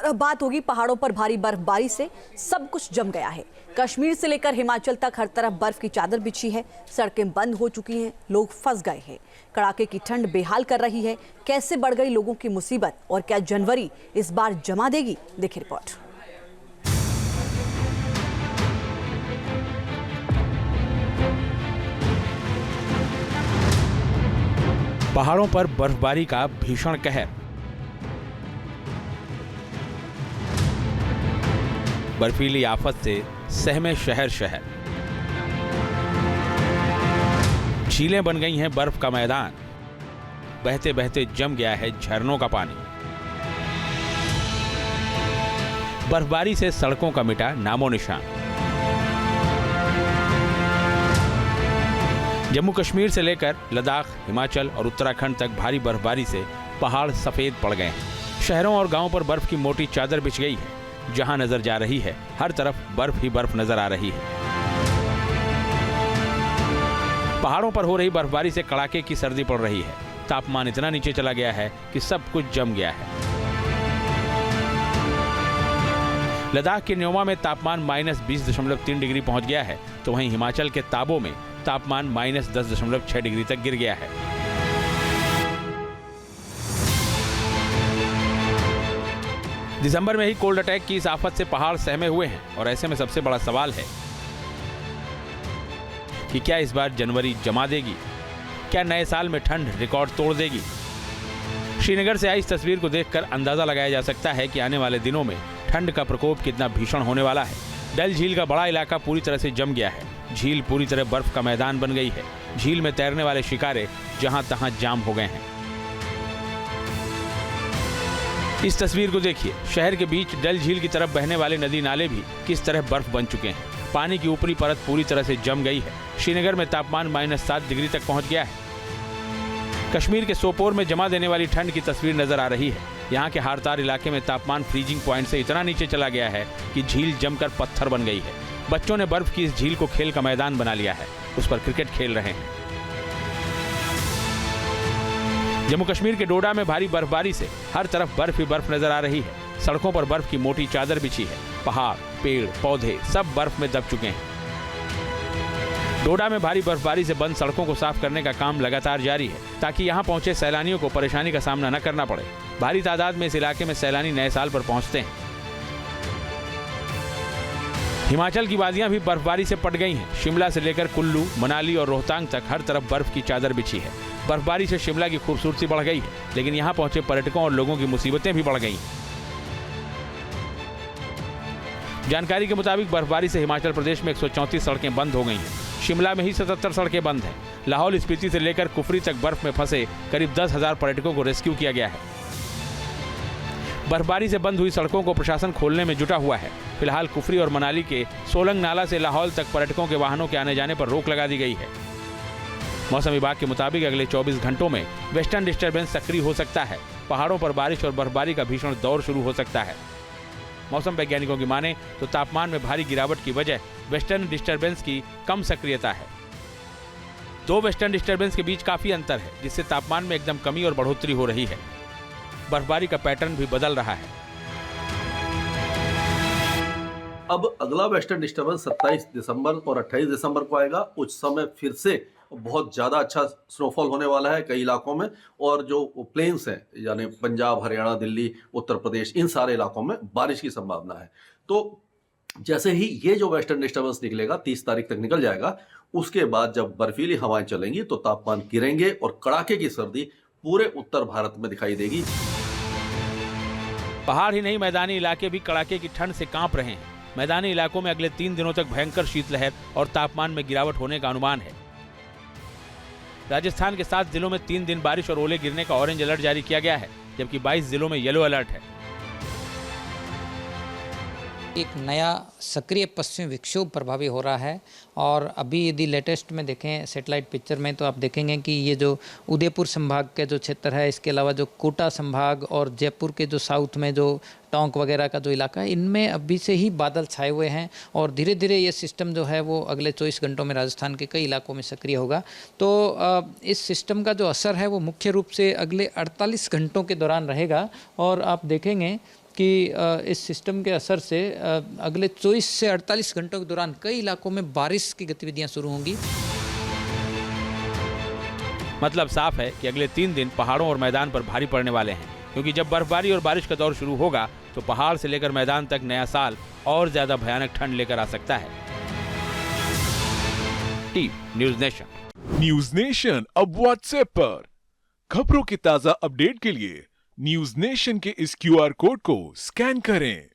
और अब बात होगी पहाड़ों पर भारी बर्फबारी से सब कुछ जम गया है। कश्मीर से लेकर हिमाचल तक हर तरफ बर्फ की चादर बिछी है, सड़कें बंद हो चुकी हैं, लोग फंस गए हैं। कड़ाके की ठंड बेहाल कर रही है। कैसे बढ़ गई लोगों की मुसीबत और क्या जनवरी इस बार जमा देगी, देखिए रिपोर्ट। पहाड़ों पर बर्फबारी का भीषण कहर। बर्फीली आफत से सहमे शहर शहर। झीलें बन गई हैं बर्फ का मैदान, बहते बहते जम गया है झरनों का पानी। बर्फबारी से सड़कों का मिटा नामो निशान। जम्मू कश्मीर से लेकर लद्दाख, हिमाचल और उत्तराखंड तक भारी बर्फबारी से पहाड़ सफेद पड़ गए हैं। शहरों और गांवों पर बर्फ की मोटी चादर बिछ गई है। जहां नजर जा रही है, हर तरफ बर्फ ही बर्फ नजर आ रही है। पहाड़ों पर हो रही बर्फबारी से कड़ाके की सर्दी पड़ रही है। तापमान इतना नीचे चला गया है कि सब कुछ जम गया है। लद्दाख के न्योमा में तापमान -20.3 डिग्री पहुंच गया है, तो वहीं हिमाचल के ताबो में तापमान -10.6 डिग्री तक गिर गया है। दिसंबर में ही कोल्ड अटैक की इस आफत से पहाड़ सहमे हुए हैं और ऐसे में सबसे बड़ा सवाल है कि क्या इस बार जनवरी जमा देगी? क्या नए साल में ठंड रिकॉर्ड तोड़ देगी? श्रीनगर से आई इस तस्वीर को देखकर अंदाजा लगाया जा सकता है कि आने वाले दिनों में ठंड का प्रकोप कितना भीषण होने वाला है। डल झील का बड़ा इलाका पूरी तरह से जम गया है। झील पूरी तरह बर्फ का मैदान बन गई है। झील में तैरने वाले शिकारे जहां तहां जाम हो गए हैं। इस तस्वीर को देखिए। शहर के बीच डल झील की तरफ बहने वाले नदी नाले भी किस तरह बर्फ बन चुके हैं। पानी की ऊपरी परत पूरी तरह से जम गई है। श्रीनगर में तापमान -7 डिग्री तक पहुंच गया है। कश्मीर के सोपोर में जमा देने वाली ठंड की तस्वीर नजर आ रही है। यहाँ के हारतार इलाके में तापमान फ्रीजिंग पॉइंट से इतना नीचे चला गया है कि झील जमकर पत्थर बन गई है। बच्चों ने बर्फ की इस झील को खेल का मैदान बना लिया है। उस पर क्रिकेट खेल रहे हैं। जम्मू कश्मीर के डोडा में भारी बर्फबारी से हर तरफ बर्फ ही बर्फ नजर आ रही है। सड़कों पर बर्फ की मोटी चादर बिछी है। पहाड़, पेड़, पौधे सब बर्फ में दब चुके हैं। डोडा में भारी बर्फबारी से बंद सड़कों को साफ करने का काम लगातार जारी है, ताकि यहां पहुंचे सैलानियों को परेशानी का सामना न करना पड़े। भारी तादाद में इस इलाके में सैलानी नए साल पर पहुंचते हैं। हिमाचल की वादियां भी बर्फबारी से पट गई हैं। शिमला से लेकर कुल्लू, मनाली और रोहतांग तक हर तरफ बर्फ की चादर बिछी है। बर्फबारी से शिमला की खूबसूरती बढ़ गई है, लेकिन यहां पहुंचे पर्यटकों और लोगों की मुसीबतें भी बढ़ गई हैं। जानकारी के मुताबिक बर्फबारी से हिमाचल प्रदेश में 134 सड़कें बंद हो गई हैं। शिमला में ही 77 सड़कें बंद हैं। लाहौल स्पीति से लेकर कुफरी तक बर्फ में फंसे करीब 10,000 पर्यटकों को रेस्क्यू किया गया है। बर्फबारी से बंद हुई सड़कों को प्रशासन खोलने में जुटा हुआ है। फिलहाल कुफरी और मनाली के सोलंग नाला से लाहौल तक पर्यटकों के वाहनों के आने जाने पर रोक लगा दी गई है। मौसम विभाग के मुताबिक अगले 24 घंटों में वेस्टर्न डिस्टर्बेंस सक्रिय हो सकता है। पहाड़ों पर बारिश और बर्फबारी का भीषण दौर शुरू हो सकता है। मौसम वैज्ञानिकों की माने तो तापमान में भारी गिरावट की वजह वेस्टर्न डिस्टर्बेंस की कम सक्रियता है। दो वेस्टर्न डिस्टर्बेंस के बीच काफी अंतर है, जिससे तापमान में एकदम कमी और बढ़ोतरी हो रही है। बर्फबारी का पैटर्न भी बदल रहा है। अब अगला वेस्टर्न डिस्टर्बेंस 27 दिसंबर और 28 दिसंबर को आएगा। उस समय फिर से बहुत ज़्यादा अच्छा स्नोफॉल होने वाला है कई इलाकों में, और जो प्लेन्स हैं यानी पंजाब, हरियाणा, दिल्ली, उत्तर प्रदेश, इन सारे इलाकों में बारिश की संभावना है। तो जैसे ही ये जो वेस्टर्न डिस्टर्बेंस निकलेगा, 30 तारीख तक निकल जाएगा, उसके बाद जब बर्फीली हवाएं चलेंगी तो तापमान गिरेंगे और कड़ाके की सर्दी पूरे उत्तर भारत में दिखाई देगी। पहाड़ ही नहीं, मैदानी इलाके भी कड़ाके की ठंड से कांप रहे हैं। मैदानी इलाकों में अगले 3 दिनों तक भयंकर शीतलहर और तापमान में गिरावट होने का अनुमान है। राजस्थान के 7 जिलों में 3 दिन बारिश और ओले गिरने का ऑरेंज अलर्ट जारी किया गया है, जबकि 22 जिलों में येलो अलर्ट है। एक नया सक्रिय पश्चिमी विक्षोभ प्रभावी हो रहा है और अभी यदि लेटेस्ट में देखें सैटेलाइट पिक्चर में तो आप देखेंगे कि ये जो उदयपुर संभाग के जो क्षेत्र है, इसके अलावा जो कोटा संभाग और जयपुर के जो साउथ में जो टोंक वगैरह का जो इलाका है, इनमें अभी से ही बादल छाए हुए हैं और धीरे धीरे ये सिस्टम जो है वो अगले 24 घंटों में राजस्थान के कई इलाकों में सक्रिय होगा। तो इस सिस्टम का जो असर है वो मुख्य रूप से अगले 48 घंटों के दौरान रहेगा और आप देखेंगे कि इस सिस्टम के असर से अगले 24 से 48 घंटों के दौरान कई इलाकों में बारिश की गतिविधियां शुरू होंगी। मतलब साफ है कि अगले 3 दिन पहाड़ों और मैदान पर भारी पड़ने वाले हैं, क्योंकि जब बर्फबारी और बारिश का दौर शुरू होगा तो पहाड़ से लेकर मैदान तक नया साल और ज्यादा भयानक ठंड लेकर आ सकता है। Team news nation. News nation अब व्हाट्सएप पर खबरों की ताजा अपडेट के लिए न्यूज़ नेशन के इस QR कोड को स्कैन करें।